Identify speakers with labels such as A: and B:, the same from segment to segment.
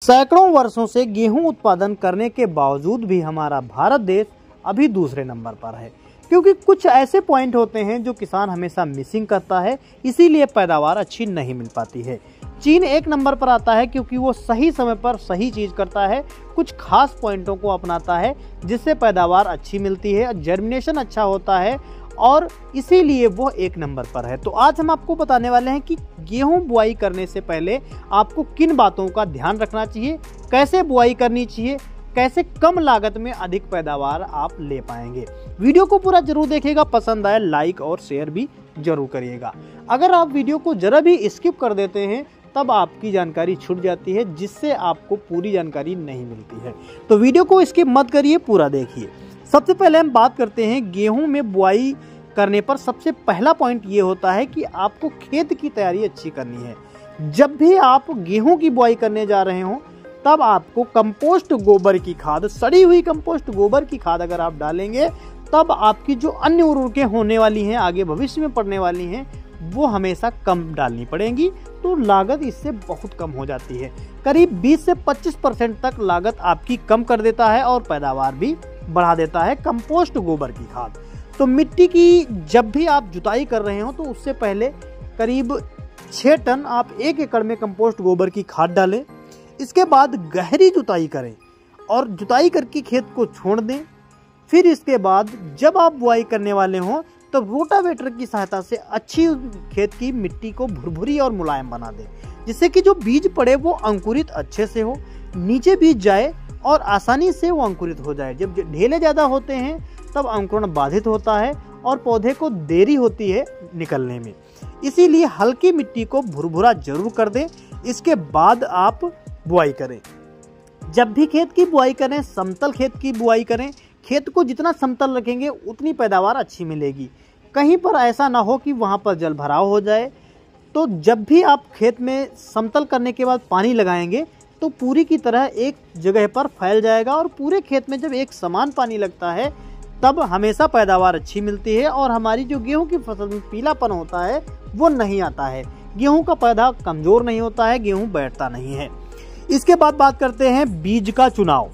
A: सैकड़ों वर्षों से गेहूं उत्पादन करने के बावजूद भी हमारा भारत देश अभी दूसरे नंबर पर है, क्योंकि कुछ ऐसे पॉइंट होते हैं जो किसान हमेशा मिसिंग करता है, इसीलिए पैदावार अच्छी नहीं मिल पाती है। चीन एक नंबर पर आता है क्योंकि वो सही समय पर सही चीज़ करता है, कुछ खास पॉइंटों को अपनाता है जिससे पैदावार अच्छी मिलती है, जर्मिनेशन अच्छा होता है और इसीलिए वो एक नंबर पर है। तो आज हम आपको बताने वाले हैं कि गेहूं बुआई करने से पहले आपको किन बातों का ध्यान रखना चाहिए, कैसे बुआई करनी चाहिए, कैसे कम लागत में अधिक पैदावार आप ले पाएंगे। वीडियो को पूरा जरूर देखिएगा, पसंद आए लाइक और शेयर भी जरूर करिएगा। अगर आप वीडियो को जरा भी स्किप कर देते हैं तब आपकी जानकारी छूट जाती है, जिससे आपको पूरी जानकारी नहीं मिलती है। तो वीडियो को स्किप मत करिए, पूरा देखिए। सबसे पहले हम बात करते हैं गेहूं में बुआई करने पर सबसे पहला पॉइंट ये होता है कि आपको खेत की तैयारी अच्छी करनी है। जब भी आप गेहूं की बुआई करने जा रहे हो तब आपको कंपोस्ट गोबर की खाद, सड़ी हुई कंपोस्ट गोबर की खाद अगर आप डालेंगे तब आपकी जो अन्य उर्वरकें होने वाली हैं, आगे भविष्य में पड़ने वाली हैं, वो हमेशा कम डालनी पड़ेंगी। तो लागत इससे बहुत कम हो जाती है, करीब 20 से 25% तक लागत आपकी कम कर देता है और पैदावार भी बढ़ा देता है कंपोस्ट गोबर की खाद। तो मिट्टी की जब भी आप जुताई कर रहे हो तो उससे पहले करीब 6 टन आप 1 एकड़ में कंपोस्ट गोबर की खाद डालें। इसके बाद गहरी जुताई करें और जुताई करके खेत को छोड़ दें। फिर इसके बाद जब आप बुआई करने वाले हों तो रोटावेटर की सहायता से अच्छी खेत की मिट्टी को भुरभुरी और मुलायम बना दें, जिससे कि जो बीज पड़े वो अंकुरित अच्छे से हो, नीचे बीज जाए और आसानी से वो अंकुरित हो जाए। जब ढेले ज़्यादा होते हैं तब अंकुरण बाधित होता है और पौधे को देरी होती है निकलने में, इसीलिए हल्की मिट्टी को भुरभुरा जरूर कर दें। इसके बाद आप बुआई करें। जब भी खेत की बुआई करें, समतल खेत की बुआई करें। खेत को जितना समतल रखेंगे उतनी पैदावार अच्छी मिलेगी। कहीं पर ऐसा ना हो कि वहाँ पर जल भराव हो जाए। तो जब भी आप खेत में समतल करने के बाद पानी लगाएंगे तो पूरी की तरह एक जगह पर फैल जाएगा और पूरे खेत में जब एक समान पानी लगता है तब हमेशा पैदावार अच्छी मिलती है और हमारी जो गेहूं की फसल में पीलापन होता है वो नहीं आता है। गेहूं का पौधा कमज़ोर नहीं होता है, गेहूं बैठता नहीं है। इसके बाद बात करते हैं बीज का चुनाव।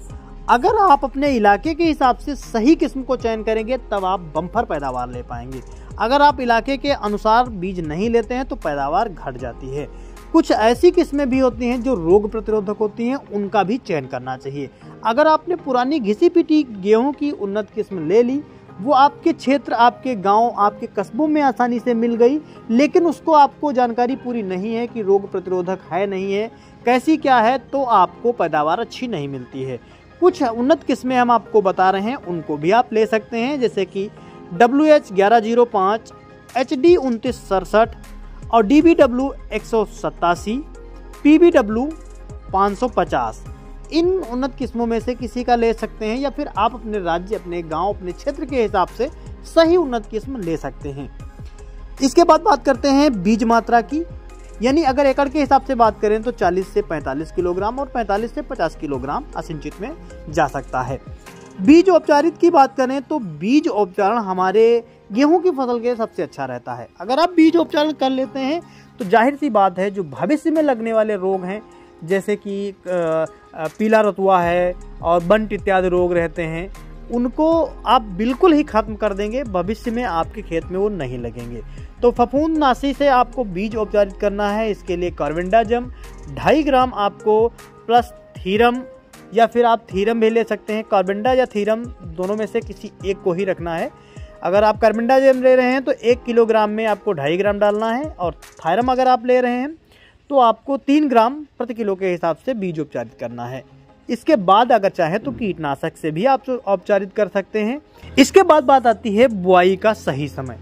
A: अगर आप अपने इलाके के हिसाब से सही किस्म को चयन करेंगे तब आप बम्पर पैदावार ले पाएंगे। अगर आप इलाके के अनुसार बीज नहीं लेते हैं तो पैदावार घट जाती है। कुछ ऐसी किस्में भी होती हैं जो रोग प्रतिरोधक होती हैं, उनका भी चयन करना चाहिए। अगर आपने पुरानी घिसी पिटी गेहूं की उन्नत किस्म ले ली, वो आपके क्षेत्र, आपके गांव, आपके कस्बों में आसानी से मिल गई, लेकिन उसको आपको जानकारी पूरी नहीं है कि रोग प्रतिरोधक है नहीं है, कैसी क्या है, तो आपको पैदावार अच्छी नहीं मिलती है। कुछ उन्नत किस्में हम आपको बता रहे हैं, उनको भी आप ले सकते हैं, जैसे कि WH 1105, HD 2967 और DBW 187, PBW 550। इन उन्नत किस्मों में से किसी का ले सकते हैं या फिर आप अपने राज्य, अपने गांव, अपने क्षेत्र के हिसाब से सही उन्नत किस्म ले सकते हैं। इसके बाद बात करते हैं बीज मात्रा की, यानी अगर एकड़ के हिसाब से बात करें तो 40 से 45 किलोग्राम और 45 से 50 किलोग्राम असिंचित में जा सकता है। बीज उपचारित की बात करें तो बीज उपचारण हमारे गेहूं की फसल के सबसे अच्छा रहता है। अगर आप बीज उपचारण कर लेते हैं तो जाहिर सी बात है जो भविष्य में लगने वाले रोग हैं, जैसे कि पीला रतुआ है और बंट इत्यादि रोग रहते हैं, उनको आप बिल्कुल ही खत्म कर देंगे। भविष्य में आपके खेत में वो नहीं लगेंगे। तो फफूंदनाशी से आपको बीज उपचारित करना है। इसके लिए कार्बेंडाजिम 2.5 ग्राम आपको प्लस थीरम, या फिर आप थीरम भी ले सकते हैं। कार्बेंडा या थीरम दोनों में से किसी एक को ही रखना है। अगर आप कार्बेंडाजिम ले रहे हैं तो 1 किलोग्राम में आपको 2.5 ग्राम डालना है और थायरम अगर आप ले रहे हैं तो आपको 3 ग्राम प्रति किलो के हिसाब से बीज उपचारित करना है। इसके बाद अगर चाहे तो कीटनाशक से भी आप उपचारित कर सकते हैं। इसके बाद बात आती है बुआई का सही समय।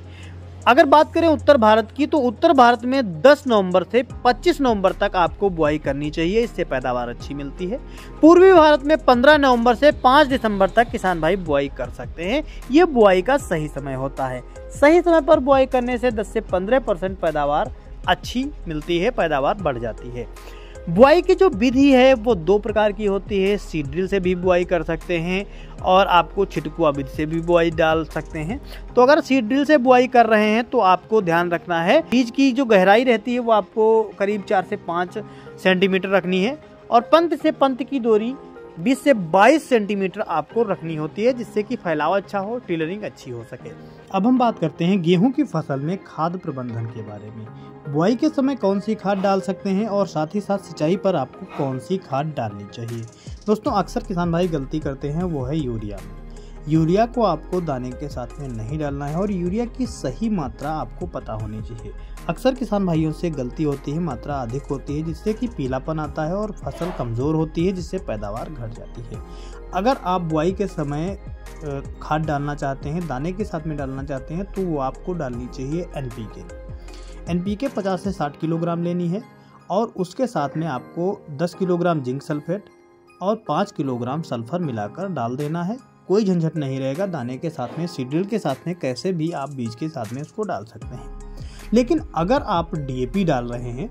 A: अगर बात करें उत्तर भारत की तो उत्तर भारत में 10 नवंबर से 25 नवंबर तक आपको बुआई करनी चाहिए, इससे पैदावार अच्छी मिलती है। पूर्वी भारत में 15 नवंबर से 5 दिसंबर तक किसान भाई बुआई कर सकते हैं। ये बुआई का सही समय होता है। सही समय पर बुआई करने से 10 से 15% पैदावार अच्छी मिलती है, पैदावार बढ़ जाती है। बुआई की जो विधि है वो 2 प्रकार की होती है। सीड ड्रिल से भी बुआई कर सकते हैं और आपको छिटकुआ विधि से भी बुआई डाल सकते हैं। तो अगर सीड ड्रिल से बुआई कर रहे हैं तो आपको ध्यान रखना है बीज की जो गहराई रहती है वो आपको करीब 4 से 5 सेंटीमीटर रखनी है और पंत से पंत की दूरी 20 से 22 सेंटीमीटर आपको रखनी होती है, जिससे कि फैलाव अच्छा हो, टिलरिंग अच्छी हो सके। अब हम बात करते हैं गेहूं की फसल में खाद प्रबंधन के बारे में। बुआई के समय कौन सी खाद डाल सकते हैं और साथ ही साथ सिंचाई पर आपको कौन सी खाद डालनी चाहिए। दोस्तों, अक्सर किसान भाई गलती करते हैं, वो है यूरिया। यूरिया को आपको दाने के साथ में नहीं डालना है और यूरिया की सही मात्रा आपको पता होनी चाहिए। अक्सर किसान भाइयों से गलती होती है, मात्रा अधिक होती है, जिससे कि पीलापन आता है और फसल कमज़ोर होती है, जिससे पैदावार घट जाती है। अगर आप बुआई के समय खाद डालना चाहते हैं, दाने के साथ में डालना चाहते हैं, तो वो आपको डालनी चाहिए NPK 50 से 60 किलोग्राम लेनी है और उसके साथ में आपको 10 किलोग्राम जिंक सल्फेट और 5 किलोग्राम सल्फर मिलाकर डाल देना है। कोई झंझट नहीं रहेगा। दाने के साथ में, सीड्रिल के साथ में, कैसे भी आप बीज के साथ में उसको डाल सकते हैं। लेकिन अगर आप DAP डाल रहे हैं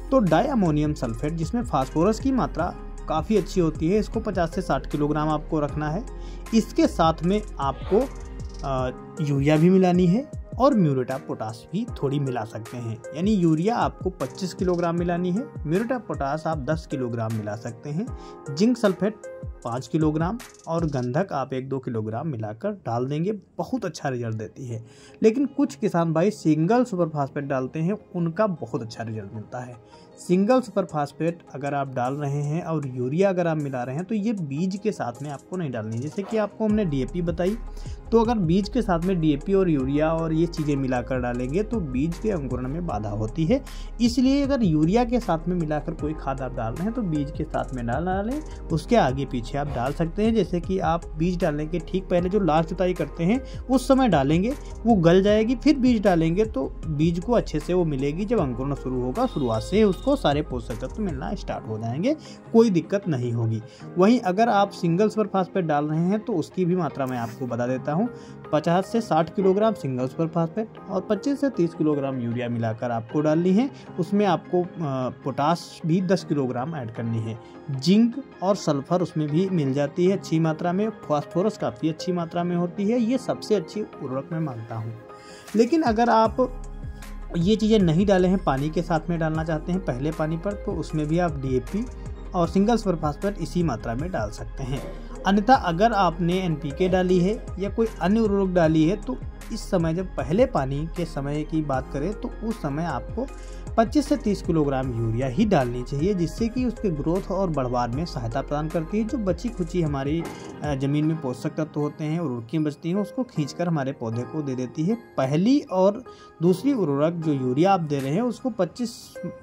A: तो डाई अमोनियम सल्फेट, जिसमें फास्फोरस की मात्रा काफ़ी अच्छी होती है, इसको 50 से 60 किलोग्राम आपको रखना है। इसके साथ में आपको यूरिया भी मिलानी है और म्यूरेट ऑफ पोटाश भी थोड़ी मिला सकते हैं। यानी यूरिया आपको 25 किलोग्राम मिलानी है, म्यूरेट ऑफ पोटाश आप 10 किलोग्राम मिला सकते हैं, जिंक सल्फेट 5 किलोग्राम और गंधक आप 1-2 किलोग्राम मिलाकर डाल देंगे। बहुत अच्छा रिजल्ट देती है। लेकिन कुछ किसान भाई सिंगल सुपर फास्फेट डालते हैं, उनका बहुत अच्छा रिजल्ट मिलता है। सिंगल सुपर फास्फेट अगर आप डाल रहे हैं और यूरिया अगर आप मिला रहे हैं तो ये बीज के साथ में आपको नहीं डालनी। जैसे कि आपको हमने DAP बताई, तो अगर बीज के साथ में DAP और यूरिया और ये चीज़ें मिलाकर डालेंगे तो बीज के अंकुरण में बाधा होती है। इसलिए अगर यूरिया के साथ में मिलाकर कोई खाद आप डाल रहे हैं तो बीज के साथ में डालें, उसके आगे पीछे आप डाल सकते हैं। जैसे कि आप बीज डालने के ठीक पहले जो लास्ट जुताई करते हैं उस समय डालेंगे, वो गल जाएगी, फिर बीज डालेंगे तो बीज को अच्छे से वो मिलेगी। जब अंकुरण शुरू होगा, शुरुआत से उसको सारे पोषक तत्व मिलना स्टार्ट हो जाएंगे, कोई दिक्कत नहीं होगी। वहीं अगर आप सिंगल सुपर फास्फेट डाल रहे हैं तो उसकी भी मात्रा मैं आपको बता देता हूँ। 50 से 60 किलोग्राम सिंगल सुपर फास्फेट और 25 से 30 किलोग्राम यूरिया मिलाकर आपको डालनी है। उसमें आपको पोटाश भी 10 किलोग्राम ऐड करनी है। जिंक और सल्फर उसमें भी मिल जाती है अच्छी मात्रा में। फास्फोरस काफ़ी अच्छी मात्रा में होती है। ये सबसे अच्छी उर्वरक मैं मानता हूँ। लेकिन अगर आप ये चीज़ें नहीं डाले हैं, पानी के साथ में डालना चाहते हैं पहले पानी पर, तो उसमें भी आप DAP और सिंगल सुपर फास्फेट इसी मात्रा में डाल सकते हैं। अन्यथा अगर आपने NPK डाली है या कोई अन्य उर्वरक डाली है तो इस समय, जब पहले पानी के समय की बात करें तो उस समय आपको 25 से 30 किलोग्राम यूरिया ही डालनी चाहिए, जिससे कि उसके ग्रोथ और बढ़वार में सहायता प्रदान करती है। जो बची खुची हमारी ज़मीन में पोषक तत्व होते हैं, उर्वरकें बचती हैं, उसको खींचकर हमारे पौधे को दे देती है। पहली और दूसरी उर्वरक जो यूरिया आप दे रहे हैं उसको 25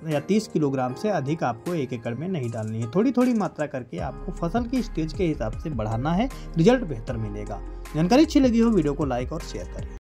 A: या 30 किलोग्राम से अधिक आपको 1 एकड़ में नहीं डालनी है। थोड़ी थोड़ी मात्रा करके आपको फसल की स्टेज के हिसाब से बढ़ाना है, रिजल्ट बेहतर मिलेगा। जानकारी अच्छी लगी हो वीडियो को लाइक और शेयर करें।